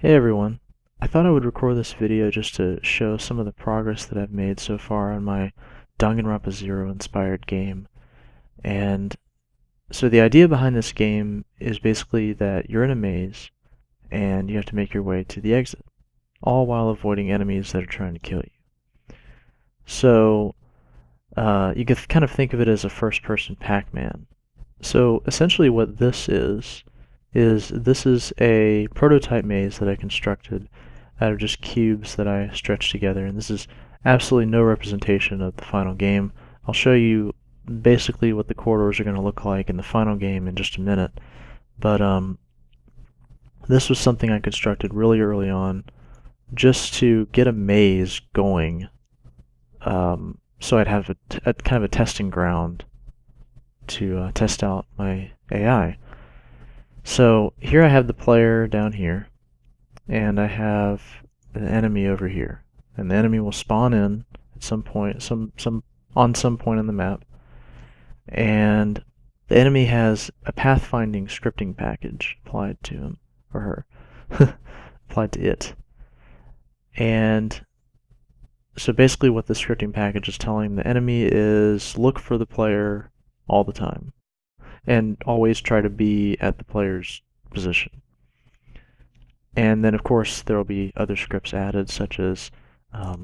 Hey everyone, I thought I would record this video just to show some of the progress that I've made so far on my Danganronpa 0 inspired game. And so the idea behind this game is basically that you're in a maze and you have to make your way to the exit, all while avoiding enemies that are trying to kill you. So you could kind of think of it as a first-person Pac-Man. So essentially what this is this is a prototype maze that I constructed out of just cubes that I stretched together, and this is absolutely no representation of the final game. I'll show you basically what the corridors are going to look like in the final game in just a minute, but this was something I constructed really early on just to get a maze going, so I'd have a kind of a testing ground to test out my AI. So here I have the player down here, and I have an enemy over here, and the enemy will spawn in at some point, on some point on the map, and the enemy has a pathfinding scripting package applied to him or her, applied to it, and so basically what the scripting package is telling the enemy is look for the player all the time, and always try to be at the player's position. And then of course there will be other scripts added, such as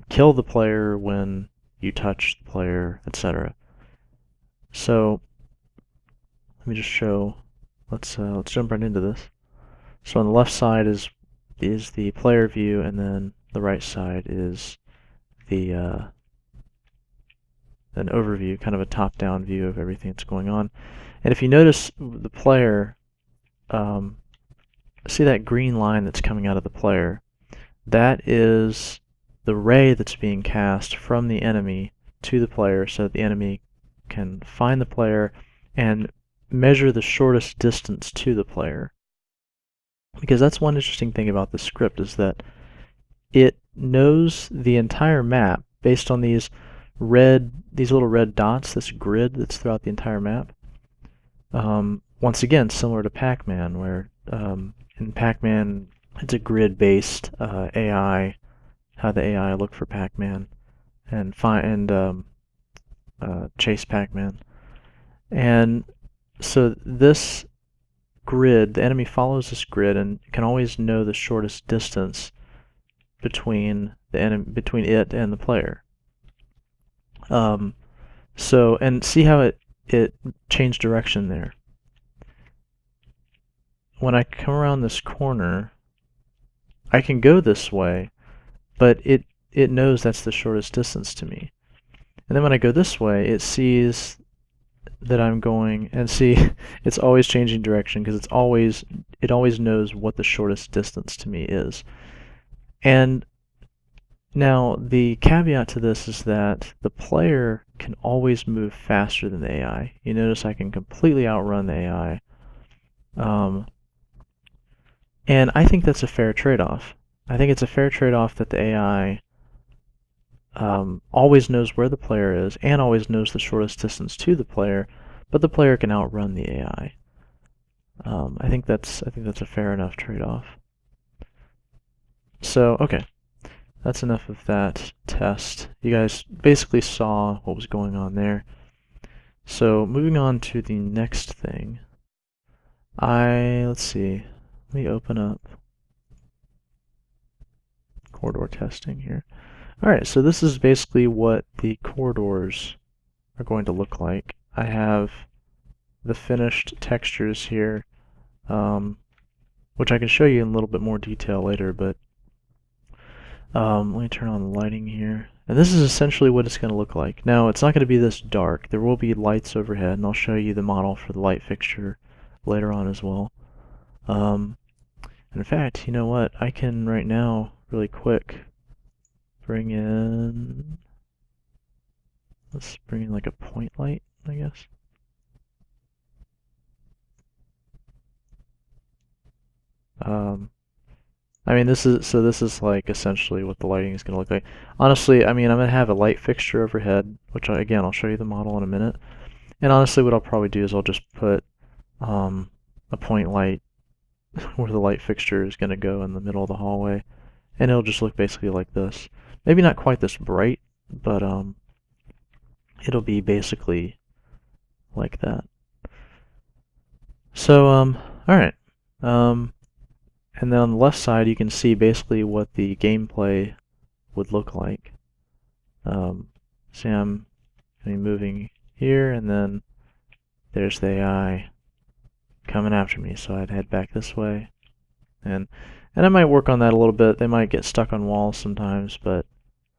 kill the player when you touch the player, etc. So let me just show. Let's jump right into this. So on the left side is the player view, and then the right side is the an overview, kind of a top-down view of everything that's going on. And if you notice the player, see that green line that's coming out of the player? That is the ray that's being cast from the enemy to the player so that the enemy can find the player and measure the shortest distance to the player. Because that's one interesting thing about the script, is that it knows the entire map based on these little red dots, this grid that's throughout the entire map. Once again, similar to Pac-Man, where in Pac-Man it's a grid-based AI, how the AI look for Pac-Man and chase Pac-Man. And so this grid, the enemy follows this grid and can always know the shortest distance between it and the player. So, and see how it changed direction there. When I come around this corner, I can go this way, but it knows that's the shortest distance to me. And then when I go this way, it sees that I'm going, and see, it's always changing direction because it always knows what the shortest distance to me is. And now the caveat to this is that the player can always move faster than the AI. You notice I can completely outrun the AI. And I think that's a fair trade-off. I think it's a fair trade-off that the AI always knows where the player is and always knows the shortest distance to the player, but the player can outrun the AI. I think that's a fair enough trade-off. So, okay, that's enough of that test. You guys basically saw what was going on there. So moving on to the next thing, let's see. Let me open up corridor testing here. Alright, so this is basically what the corridors are going to look like. I have the finished textures here, which I can show you in a little bit more detail later, but let me turn on the lighting here. And this is essentially what it's going to look like. Now, it's not going to be this dark. There will be lights overhead, and I'll show you the model for the light fixture later on as well. In fact, you know what? I can right now, really quick, let's bring in like a point light, I guess. I mean, this is like essentially what the lighting is going to look like. Honestly, I mean, I'm going to have a light fixture overhead, which again, I'll show you the model in a minute. And honestly, what I'll probably do is I'll just put a point light where the light fixture is going to go in the middle of the hallway, and it'll just look basically like this. Maybe not quite this bright, but it'll be basically like that. So alright. And then on the left side you can see basically what the gameplay would look like. See, I'm moving here, and then there's the AI coming after me, so I'd head back this way. And I might work on that a little bit. They might get stuck on walls sometimes, but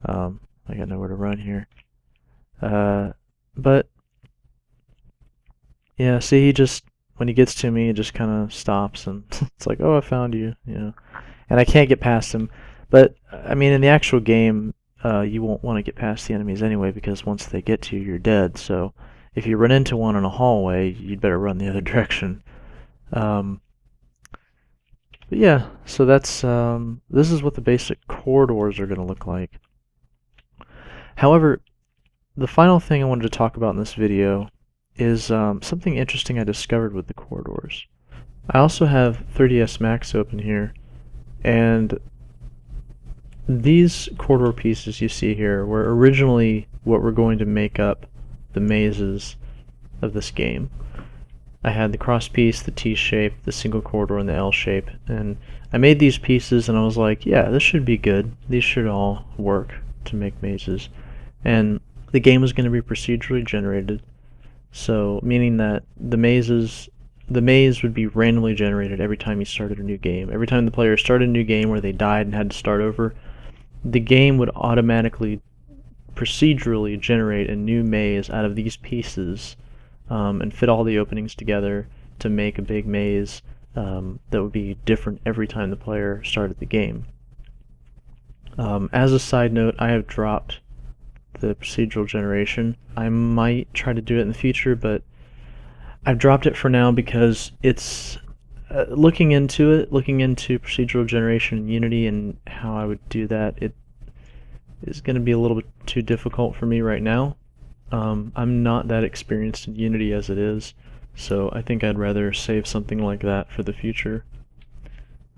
I got nowhere to run here. But yeah, see, he just, when he gets to me, he just kind of stops, and it's like, oh, I found you, you know. And I can't get past him. But I mean, in the actual game, you won't want to get past the enemies anyway, because once they get to you, you're dead. So if you run into one in a hallway, you'd better run the other direction. But yeah, so that's this is what the basic corridors are going to look like. However, the final thing I wanted to talk about in this video is something interesting I discovered with the corridors. I also have 3ds Max open here, and these corridor pieces you see here were originally what were going to make up the mazes of this game. I had the cross piece, the T shape, the single corridor, and the L shape, and I made these pieces and I was like, yeah, this should be good. These should all work to make mazes. And the game was going to be procedurally generated, so meaning that the maze would be randomly generated every time you started a new game. Every time the player started a new game where they died and had to start over, the game would automatically procedurally generate a new maze out of these pieces and fit all the openings together to make a big maze that would be different every time the player started the game. As a side note, I have dropped the procedural generation. I might try to do it in the future, but I've dropped it for now because it's looking into procedural generation in Unity and how I would do that. It is going to be a little bit too difficult for me right now. I'm not that experienced in Unity as it is, so I think I'd rather save something like that for the future.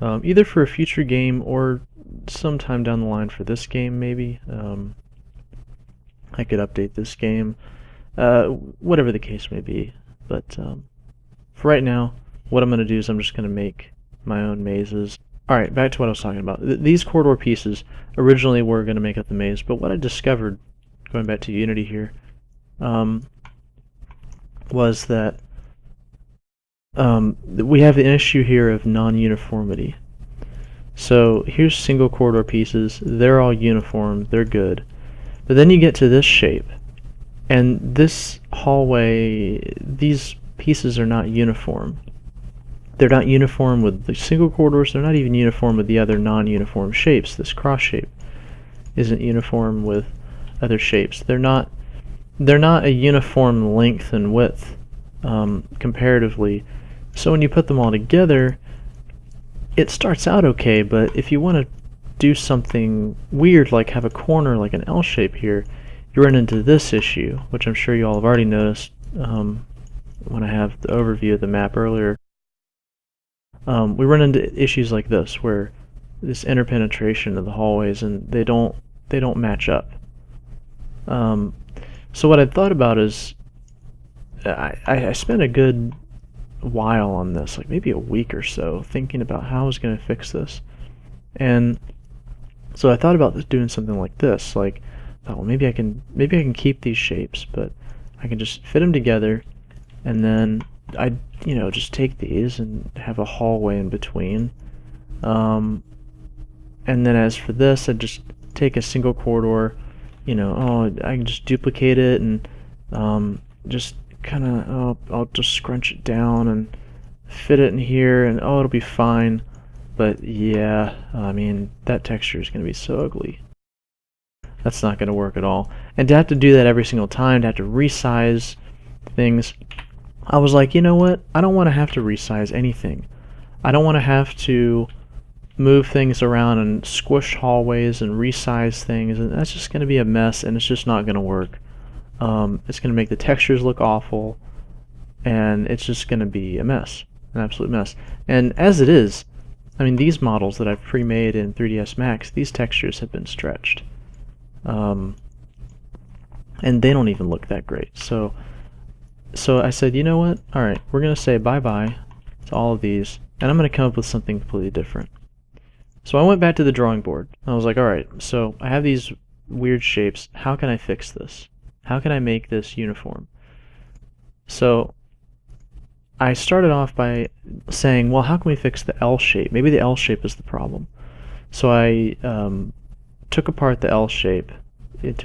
Either for a future game or sometime down the line for this game, maybe. I could update this game, whatever the case may be. But for right now, what I'm going to do is I'm just going to make my own mazes. Alright, back to what I was talking about. These corridor pieces originally were going to make up the maze, but what I discovered, going back to Unity here, was that we have an issue here of non-uniformity. So here's single corridor pieces, they're all uniform, they're good. But then you get to this shape, and this hallway, these pieces are not uniform. They're not uniform with the single corridors, they're not even uniform with the other non-uniform shapes. This cross shape isn't uniform with other shapes. They're not a uniform length and width comparatively. So when you put them all together, it starts out okay, but if you want to do something weird, like have a corner like an L shape here, you run into this issue, which I'm sure you all have already noticed when I have the overview of the map earlier. We run into issues like this, where this interpenetration of the hallways, and they don't match up. So what I thought about is, I spent a good while on this, like maybe a week or so, thinking about how I was going to fix this. And so I thought about doing something like this, like, well, maybe I can keep these shapes, but I can just fit them together, and then I, just take these and have a hallway in between. And then as for this, I'd just take a single corridor, I can just duplicate it and just kind of, I'll just scrunch it down and fit it in here, and it'll be fine. But yeah, I mean, that texture is going to be so ugly. That's not going to work at all. And to have to do that every single time, to have to resize things, I was like, you know what? I don't want to have to resize anything. I don't want to have to move things around and squish hallways and resize things, and that's just going to be a mess, and it's just not going to work. It's going to make the textures look awful, and it's just going to be a mess. an absolute mess. And as it is, I mean, these models that I've pre-made in 3ds Max, these textures have been stretched. And they don't even look that great. So I said, you know what? Alright, we're going to say bye-bye to all of these, and I'm going to come up with something completely different. So I went back to the drawing board. I was like, alright, so I have these weird shapes. How can I fix this? How can I make this uniform? So I started off by saying, well, how can we fix the L shape? Maybe the L shape is the problem. So I took apart the L shape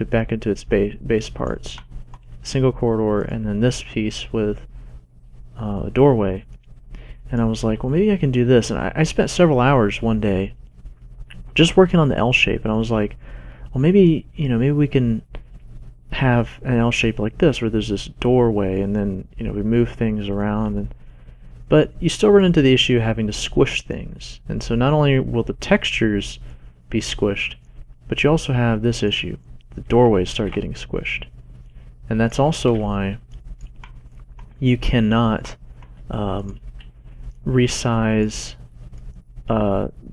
back into its base parts, single corridor, and then this piece with a doorway. And I was like, well, maybe I can do this. And I spent several hours one day just working on the L shape, and I was like, well, maybe we can have an L shape like this, where there's this doorway, and then we move things around, but you still run into the issue of having to squish things. And so not only will the textures be squished, but you also have this issue. The doorways start getting squished. And that's also why you cannot resize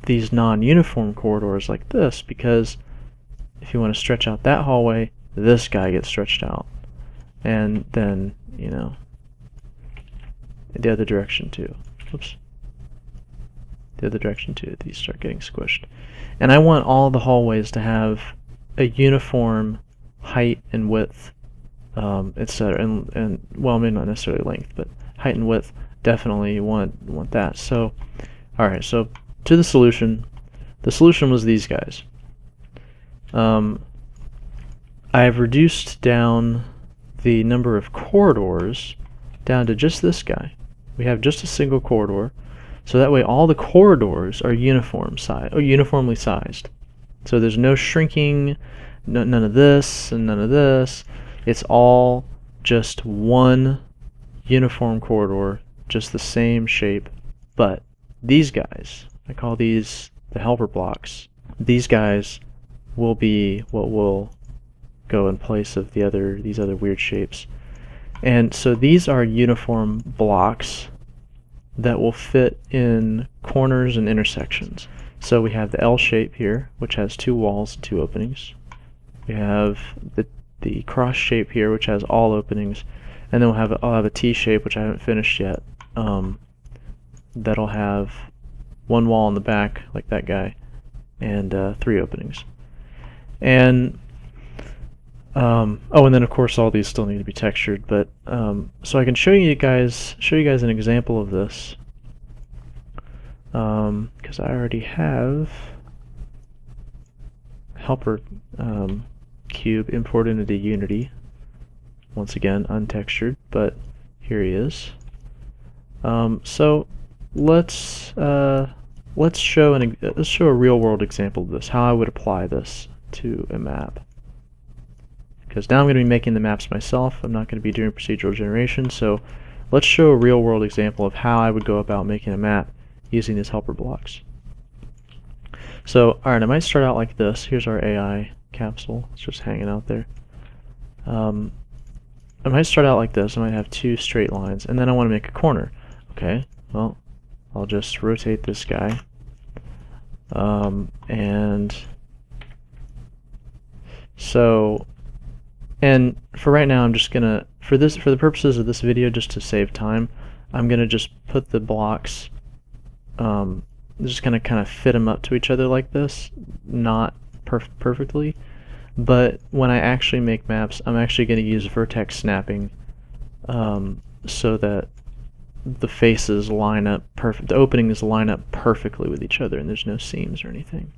these non-uniform corridors like this, because if you want to stretch out that hallway, this guy gets stretched out, and then the other direction too. Oops. The other direction too. These start getting squished, and I want all the hallways to have a uniform height and width, etc. And well, maybe not necessarily length, but height and width. Definitely you want that. So, all right. So to the solution. The solution was these guys. I've reduced down the number of corridors down to just this guy. We have just a single corridor, so that way all the corridors are uniformly sized. So there's no shrinking, none of this and none of this. It's all just one uniform corridor, just the same shape. But these guys, I call these the helper blocks. These guys will be what will go in place of these other weird shapes. And so these are uniform blocks that will fit in corners and intersections. So we have the L shape here, which has 2 walls and 2 openings. We have the cross shape here, which has all openings, and then I'll have a T shape, which I haven't finished yet. That'll have 1 wall in the back, like that guy, and 3 openings. And and then of course all these still need to be textured. But so I can show you guys an example of this, because I already have helper cube imported into Unity. Once again, untextured, but here he is. So let's show a real-world example of this, how I would apply this to a map. Because now I'm going to be making the maps myself. I'm not going to be doing procedural generation, so let's show a real-world example of how I would go about making a map using these helper blocks. So, alright, I might start out like this. Here's our AI capsule. It's just hanging out there. I might start out like this. I might have 2 straight lines, and then I want to make a corner. Okay, well, I'll just rotate this guy, and for right now, I'm just gonna, for the purposes of this video, just to save time, I'm gonna just put the blocks, just gonna kind of fit them up to each other like this, not perfectly. But when I actually make maps, I'm actually going to use vertex snapping, so that the faces line up the openings line up perfectly with each other, and there's no seams or anything.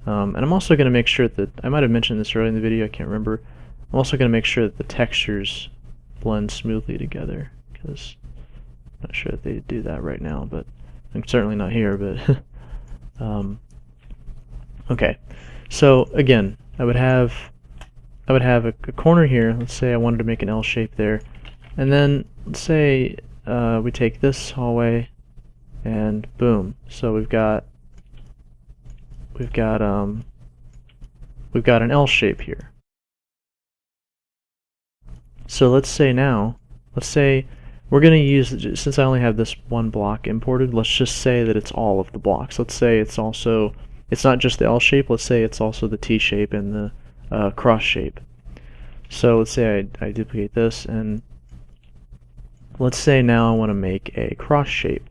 And I'm also going to make sure that, I might have mentioned this earlier in the video, I can't remember, I'm also going to make sure that the textures blend smoothly together, because I'm not sure that they do that right now, but I'm certainly not here, but okay. So again, I would have a corner here. Let's say I wanted to make an L shape there, and then let's say we take this hallway, and boom. So we've got an L shape here. So let's say we're going to use, since I only have this one block imported, let's just say that it's all of the blocks. Let's say it's also, it's not just the L shape, let's say it's also the T shape and the cross shape. So let's say I duplicate this, and let's say now I want to make a cross shape.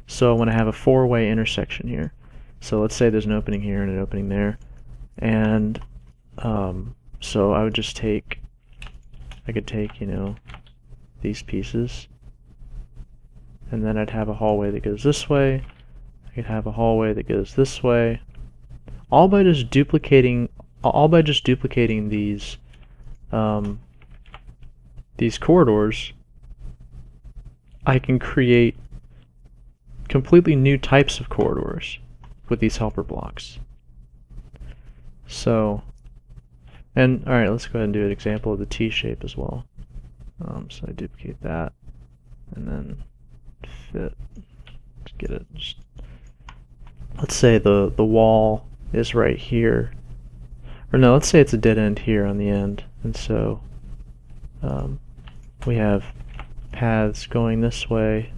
So I want to have a four-way intersection here. So let's say there's an opening here and an opening there. And so I would just take, I could take, you know, these pieces, and then I'd have a hallway that goes this way. I could have a hallway that goes this way. All by just duplicating these corridors, I can create completely new types of corridors with these helper blocks. So, and alright, let's go ahead and do an example of the T shape as well. So I duplicate that, and then fit, let's get it. Let's say the wall is right here, or no, let's say it's a dead end here on the end, and so we have paths going this way,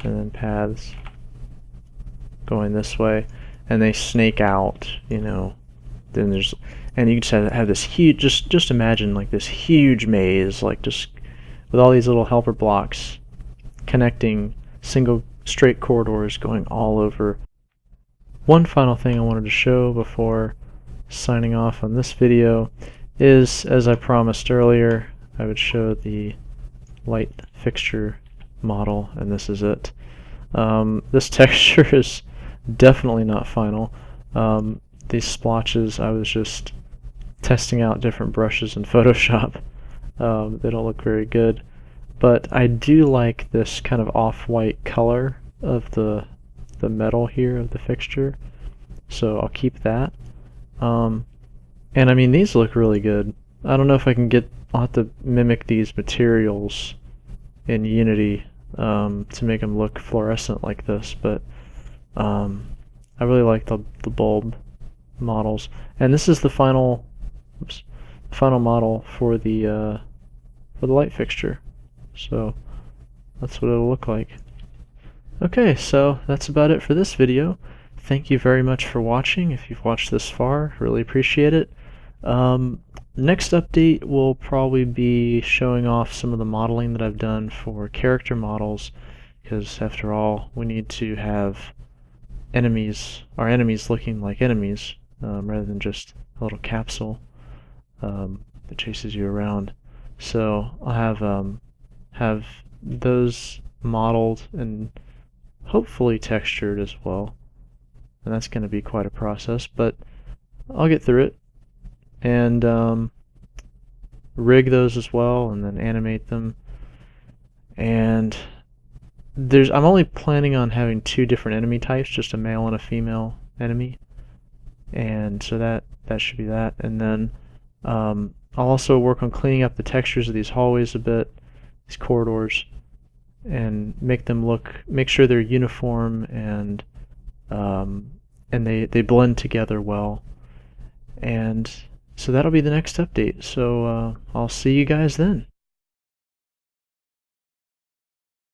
and then paths going this way, and they snake out, you know. Then there's, and you just have this huge, just imagine like this huge maze, like just with all these little helper blocks connecting single straight corridors going all over. One final thing I wanted to show before signing off on this video is, as I promised earlier, I would show the light fixture model, and this is it. This texture is definitely not final. These splotches, I was just testing out different brushes in Photoshop. They don't look very good, but I do like this kind of off-white color of the metal here of the fixture, so I'll keep that. And I mean, these look really good. I don't know if I can get, I'll have to mimic these materials in Unity to make them look fluorescent like this, but I really like the bulb models. And this is the final model for the light fixture. So that's what it'll look like. Okay, so that's about it for this video. Thank you very much for watching. If you've watched this far, really appreciate it. Next update will probably be showing off some of the modeling that I've done for character models, because after all, we need to have our enemies looking like enemies, rather than just a little capsule that chases you around. So I'll have those modeled and hopefully textured as well, and that's going to be quite a process, but I'll get through it, and rig those as well, and then animate them. And I'm only planning on having two different enemy types, just a male and a female enemy, and so that should be that. And then I'll also work on cleaning up the textures of these hallways a bit, these corridors, and make sure they're uniform and they blend together well. And so that'll be the next update. So I'll see you guys then.